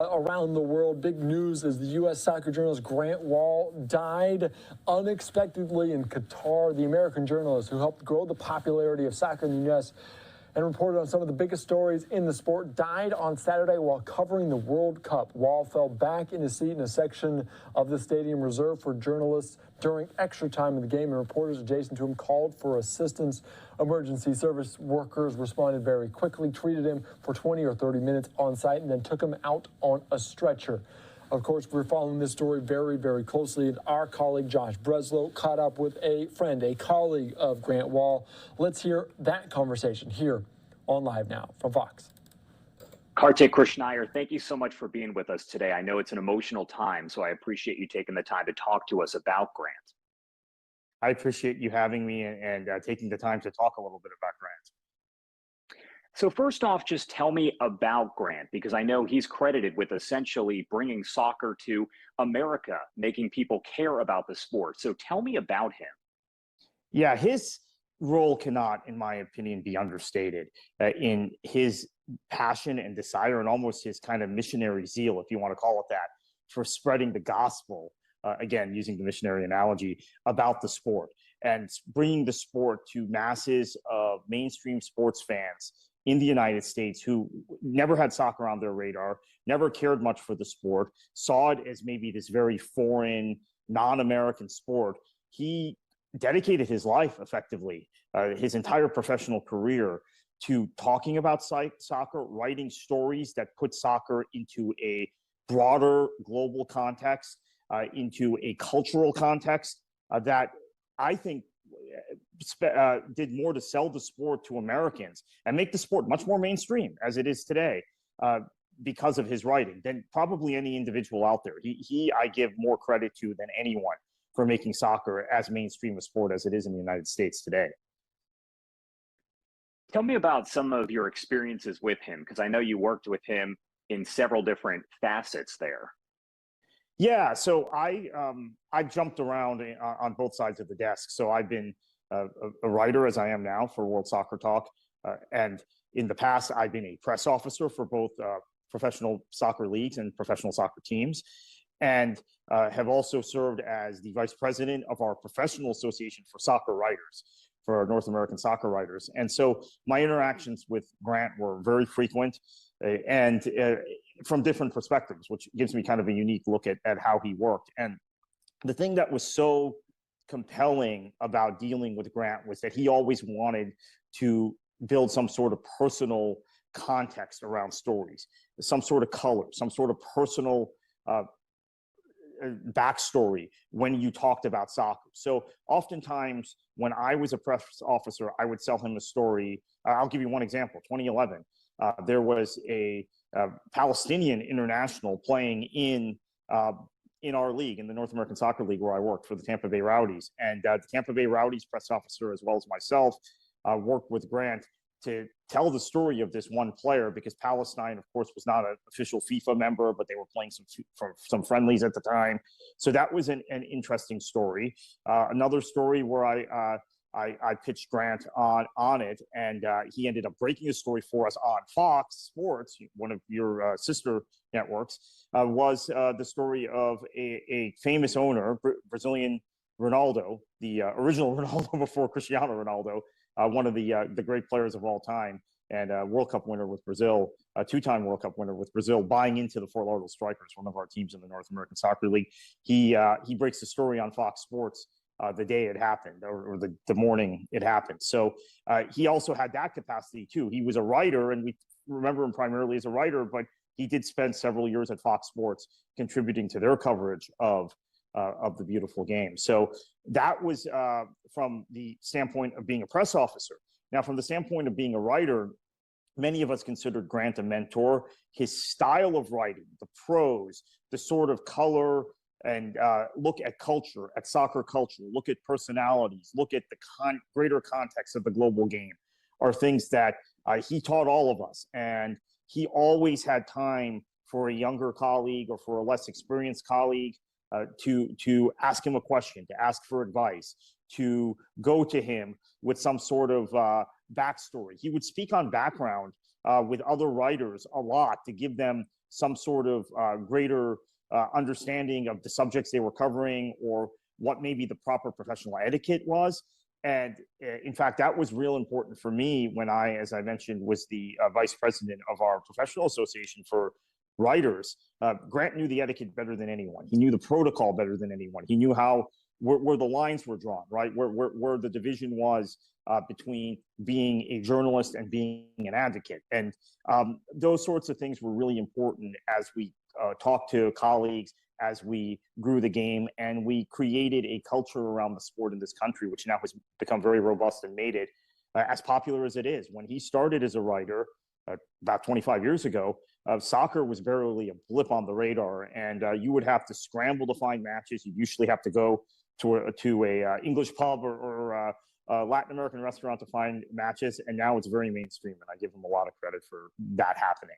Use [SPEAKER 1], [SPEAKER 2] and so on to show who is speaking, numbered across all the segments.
[SPEAKER 1] Around the world, big news as the U.S. soccer journalist Grant Wahl died unexpectedly in Qatar. The American journalist who helped grow the popularity of soccer in the U.S. and reported on some of the biggest stories in the sport died on Saturday while covering the World Cup. Wahl fell back in his seat in a section of the stadium reserved for journalists during extra time in the game, and reporters adjacent to him called for assistance. Emergency service workers responded very quickly, treated him for 20 or 30 minutes on site, and then took him out on a stretcher. Of course, we're following this story very, very closely, and our colleague Josh Breslow caught up with a friend, a colleague of Grant Wahl. Let's hear that conversation here on Live Now from Fox.
[SPEAKER 2] Kartik Krishnaiyer, thank you so much for being with us today. I know it's an emotional time, so I appreciate you taking the time to talk to us about Grant.
[SPEAKER 3] I appreciate you having me and taking the time to talk a little bit about Grant.
[SPEAKER 2] So first off, just tell me about Grant, because I know he's credited with essentially bringing soccer to America, making people care about the sport. So tell me about him.
[SPEAKER 3] Yeah, his role cannot, in my opinion, be understated in his passion and desire and almost his kind of missionary zeal, if you want to call it that, for spreading the gospel, again, using the missionary analogy, about the sport and bringing the sport to masses of mainstream sports fans in the United States who never had soccer on their radar, never cared much for the sport, saw it as maybe this very foreign, non-American sport. He dedicated his life effectively, his entire professional career, to talking about soccer, writing stories that put soccer into a broader global context, into a cultural context that I think did more to sell the sport to Americans and make the sport much more mainstream as it is today because of his writing than probably any individual out there. I give more credit to than anyone for making soccer as mainstream a sport as it is in the United States today.
[SPEAKER 2] Tell me about some of your experiences with him, because I know you worked with him in several different facets there.
[SPEAKER 3] Yeah, so I jumped around on both sides of the desk. So I've been a writer, as I am now, for World Soccer Talk, and in the past I've been a press officer for both professional soccer leagues and professional soccer teams, and have also served as the vice president of our professional association for soccer writers, for our North American soccer writers. And so my interactions with Grant were very frequent and from different perspectives, which gives me kind of a unique look at how he worked. And the thing that was so compelling about dealing with Grant was that he always wanted to build some sort of personal context around stories, some sort of color, some sort of personal backstory when you talked about soccer. So oftentimes when I was a press officer, I would sell him a story. I'll give you one example. 2011, there was a Palestinian international playing in our league, in the North American Soccer League where I worked, for the Tampa Bay Rowdies. And the Tampa Bay Rowdies press officer, as well as myself, worked with Grant to tell the story of this one player, because Palestine, of course, was not an official FIFA member, but they were playing some friendlies at the time. So that was an interesting story. Another story where I pitched Grant on it, and he ended up breaking a story for us on Fox Sports, one of your sister networks, was the story of a famous owner, Brazilian Ronaldo, the original Ronaldo before Cristiano Ronaldo, one of the great players of all time, and a World Cup winner with Brazil, a two-time World Cup winner with Brazil, buying into the Fort Lauderdale Strikers, one of our teams in the North American Soccer League. He breaks the story on Fox Sports the day it happened, or the morning it happened. So he also had that capacity too. He was a writer, and we remember him primarily as a writer, but he did spend several years at Fox Sports contributing to their coverage of the beautiful game. So that was from the standpoint of being a press officer. Now, from the standpoint of being a writer, many of us considered Grant a mentor. His style of writing, the prose, the sort of color and look at culture, at soccer culture, look at personalities, look at the greater context of the global game, are things that he taught all of us. And he always had time for a younger colleague or for a less experienced colleague to ask him a question, to ask for advice, to go to him with some sort of backstory. He would speak on background with other writers a lot to give them some sort of greater understanding of the subjects they were covering or what maybe the proper professional etiquette was. And in fact, that was real important for me when I, as I mentioned, was the vice president of our professional association for writers. Grant knew the etiquette better than anyone. He knew the protocol better than anyone. He knew how where the lines were drawn, right? Where the division was between being a journalist and being an advocate. And those sorts of things were really important as we talked to colleagues, as we grew the game, and we created a culture around the sport in this country, which now has become very robust and made it as popular as it is. When he started as a writer about 25 years ago, soccer was barely a blip on the radar, and you would have to scramble to find matches. You usually have to go to a English pub or a Latin American restaurant to find matches, and now it's very mainstream, and I give him a lot of credit for that happening.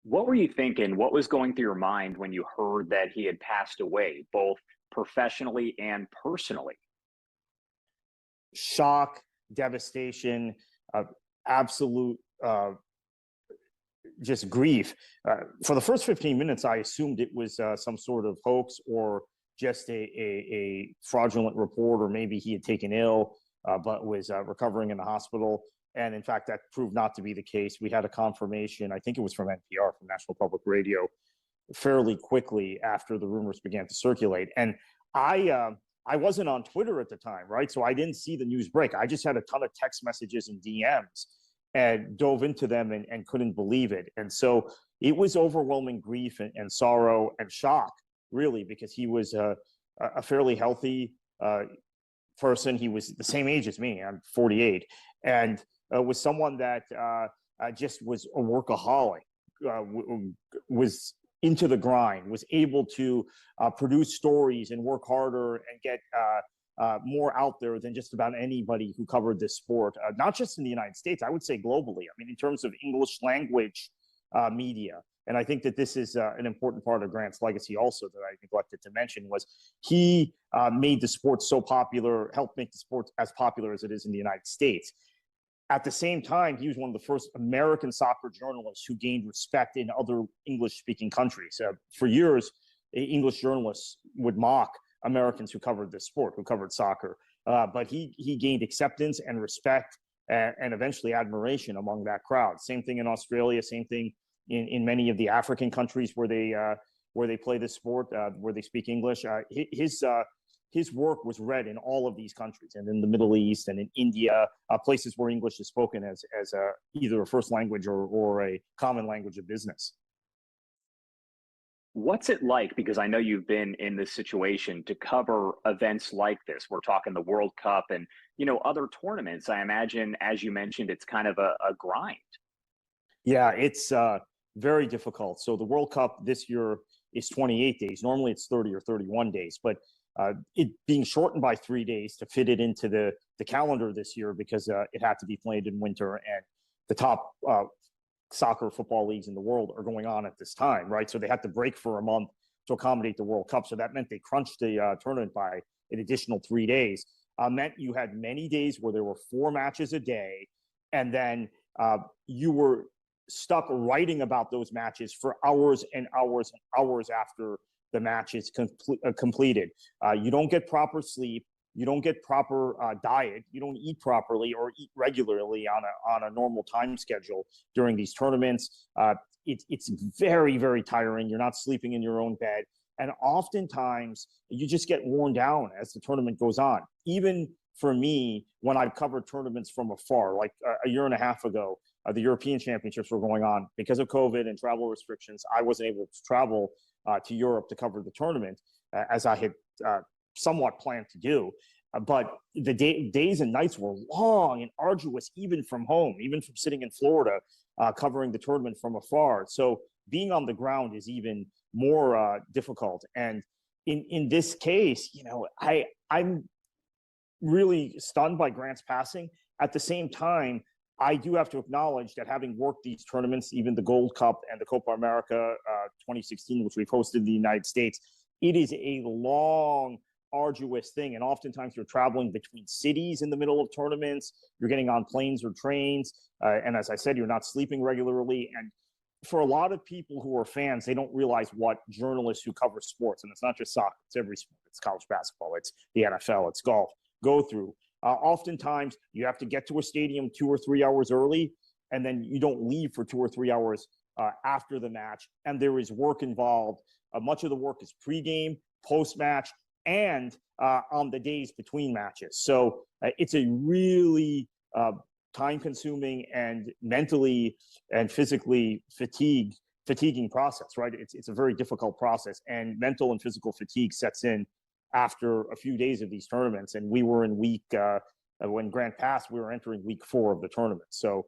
[SPEAKER 2] What were you thinking? What was going through your mind when you heard that he had passed away, both professionally and personally?
[SPEAKER 3] Shock, devastation, absolute just grief. For the first 15 minutes, I assumed it was some sort of hoax or just a fraudulent report, or maybe he had taken ill but was recovering in the hospital. And in fact, that proved not to be the case. We had a confirmation, I think it was from NPR, from National Public Radio, fairly quickly after the rumors began to circulate. And I wasn't on Twitter at the time, right? So I didn't see the news break. I just had a ton of text messages and DMs and dove into them and couldn't believe it. And so it was overwhelming grief and sorrow and shock, really, because he was a fairly healthy person. He was the same age as me. I'm 48. And was someone that just was a workaholic, was into the grind, was able to produce stories and work harder and get more out there than just about anybody who covered this sport, not just in the United States, I would say globally. I mean, in terms of English language media. And I think that this is an important part of Grant's legacy also that I neglected to mention, was he made the sport so popular, helped make the sport as popular as it is in the United States. At the same time, he was one of the first American soccer journalists who gained respect in other English-speaking countries. For years, English journalists would mock Americans who covered this sport, who covered soccer. But he gained acceptance and respect and eventually admiration among that crowd. Same thing in Australia, same thing in many of the African countries where they play this sport, where they speak English. His work was read in all of these countries, and in the Middle East and in India, places where English is spoken as either a first language or a common language of business.
[SPEAKER 2] What's it like, because I know you've been in this situation, to cover events like this? We're talking the World Cup and, other tournaments. I imagine, as you mentioned, it's kind of a grind.
[SPEAKER 3] Yeah, it's very difficult. So the World Cup this year is 28 days. Normally it's 30 or 31 days, but it being shortened by 3 days to fit it into the calendar this year, because it had to be played in winter, and the top soccer football leagues in the world are going on at this time, right? So they had to break for a month to accommodate the World Cup. So that meant they crunched the tournament by an additional 3 days. Meant you had many days where there were 4 matches a day, and then you were stuck writing about those matches for hours and hours and hours after the match is completed. You don't get proper sleep. You don't get proper diet. You don't eat properly or eat regularly on a normal time schedule during these tournaments. It's very, very tiring. You're not sleeping in your own bed. And oftentimes you just get worn down as the tournament goes on. Even for me, when I've covered tournaments from afar, like a year and a half ago, the European Championships were going on. Because of COVID and travel restrictions, I wasn't able to travel to Europe to cover the tournament as I had somewhat planned to do. But the days and nights were long and arduous, even from home, even from sitting in Florida, covering the tournament from afar. So being on the ground is even more difficult. And in this case, I'm really stunned by Grant's passing. At the same time, I do have to acknowledge that having worked these tournaments, even the Gold Cup and the Copa America 2016, which we've hosted in the United States, it is a long, arduous thing. And oftentimes you're traveling between cities in the middle of tournaments. You're getting on planes or trains. And as I said, you're not sleeping regularly. And for a lot of people who are fans, they don't realize what journalists who cover sports, and it's not just soccer, it's every sport, it's college basketball, it's the NFL, it's golf, go through. Oftentimes, you have to get to a stadium 2 or 3 hours early, and then you don't leave for 2 or 3 hours after the match, and there is work involved. Much of the work is pregame, post-match, and on the days between matches. So it's a really time-consuming and mentally and physically fatiguing process, right? It's a very difficult process, and mental and physical fatigue sets in after a few days of these tournaments. And we were in when Grant passed, we were entering week 4 of the tournament. So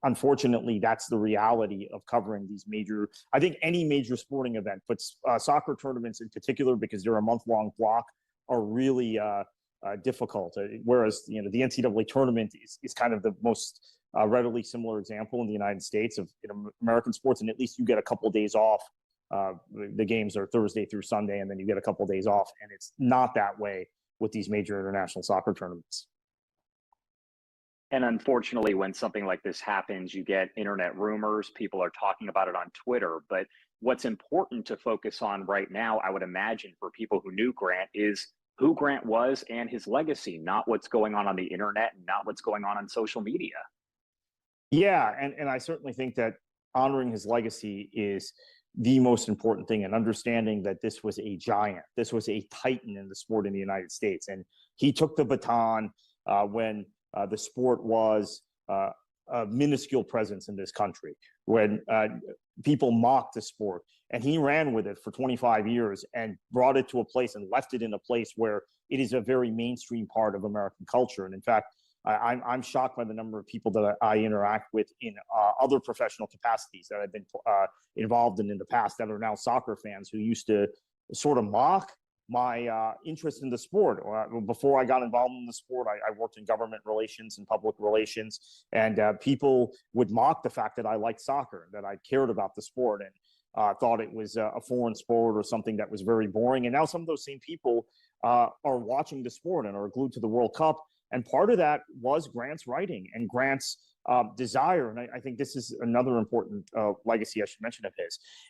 [SPEAKER 3] unfortunately, that's the reality of covering these major, I think any major sporting event, but soccer tournaments in particular, because they're a month-long block, are really difficult. Whereas, the NCAA tournament is kind of the most readily similar example in the United States of American sports, and at least you get a couple of days off. The games are Thursday through Sunday, and then you get a couple of days off, and it's not that way with these major international soccer tournaments.
[SPEAKER 2] And unfortunately, when something like this happens, you get internet rumors. People are talking about it on Twitter. But what's important to focus on right now, I would imagine, for people who knew Grant, is who Grant was and his legacy, not what's going on the internet and not what's going on social media.
[SPEAKER 3] Yeah, and I certainly think that honoring his legacy is the most important thing, and understanding that this was a giant, this was a titan in the sport in the United States. And he took the baton when the sport was a minuscule presence in this country, when people mocked the sport, and he ran with it for 25 years and brought it to a place and left it in a place where it is a very mainstream part of American culture. And in fact, I'm shocked by the number of people that I interact with in other professional capacities that I've been involved in the past that are now soccer fans, who used to sort of mock my interest in the sport. Before I got involved in the sport, I worked in government relations and public relations, and people would mock the fact that I liked soccer, that I cared about the sport, and thought it was a foreign sport or something that was very boring. And now some of those same people are watching the sport and are glued to the World Cup. And part of that was Grant's writing and Grant's desire. And I think this is another important legacy I should mention of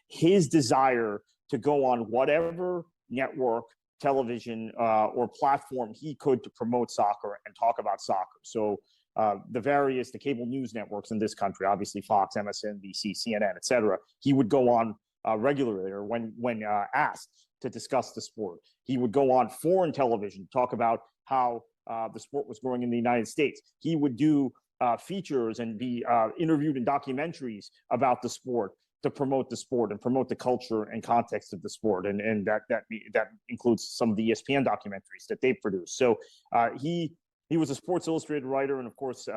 [SPEAKER 3] his desire to go on whatever network, television, or platform he could to promote soccer and talk about soccer. So the cable news networks in this country, obviously Fox, MSNBC, CNN, et cetera, he would go on regularly, or when asked to discuss the sport. He would go on foreign television, talk about how the sport was growing in the United States. He would do features and be interviewed in documentaries about the sport to promote the sport and promote the culture and context of the sport. And that includes some of the ESPN documentaries that they produced. So he was a Sports Illustrated writer, and of course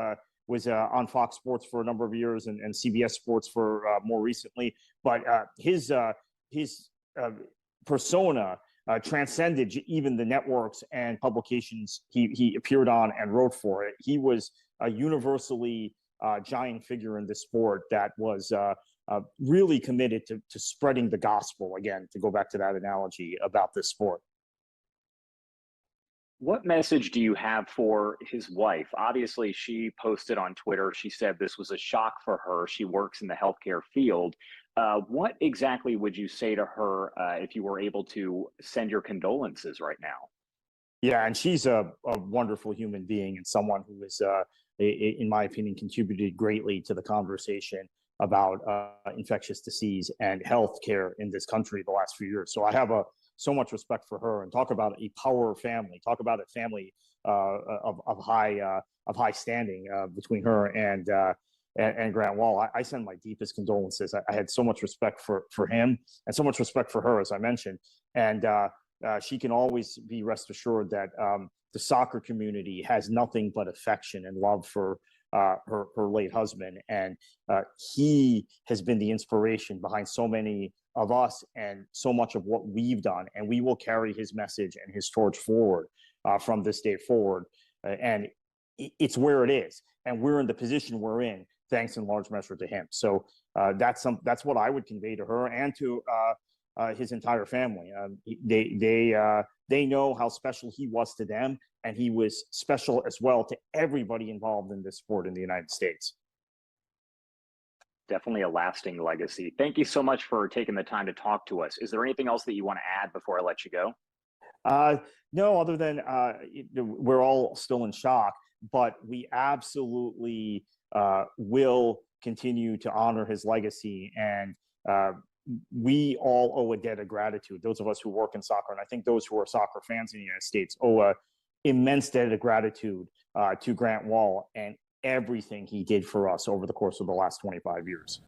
[SPEAKER 3] was on Fox Sports for a number of years, and CBS Sports for more recently. But his persona transcended even the networks and publications he appeared on and wrote for. It. He was a universally giant figure in this sport that was really committed to spreading the gospel, again, to go back to that analogy about this sport.
[SPEAKER 2] What message do you have for his wife? Obviously, she posted on Twitter, she said this was a shock for her. She works in the healthcare field. What exactly would you say to her if you were able to send your condolences right now?
[SPEAKER 3] Yeah, and she's a wonderful human being, and someone who is, in my opinion, contributed greatly to the conversation about infectious disease and healthcare in this country the last few years. So I have so much respect for her, and talk about a power family. Talk about a family of high standing between her and Grant Wahl. I send my deepest condolences. I had so much respect for him and so much respect for her, as I mentioned. And she can always be rest assured that the soccer community has nothing but affection and love for her late husband. And he has been the inspiration behind so many of us and so much of what we've done. And we will carry his message and his torch forward from this day forward. And it's where it is. And we're in the position we're in, thanks in large measure to him. So that's what I would convey to her and to his entire family. They know how special he was to them, and he was special as well to everybody involved in this sport in the United States.
[SPEAKER 2] Definitely a lasting legacy. Thank you so much for taking the time to talk to us. Is there anything else that you want to add before I let you go?
[SPEAKER 3] No, other than we're all still in shock, but we absolutely will continue to honor his legacy. And we all owe a debt of gratitude, those of us who work in soccer. And I think those who are soccer fans in the United States owe an immense debt of gratitude to Grant Wahl and everything he did for us over the course of the last 25 years.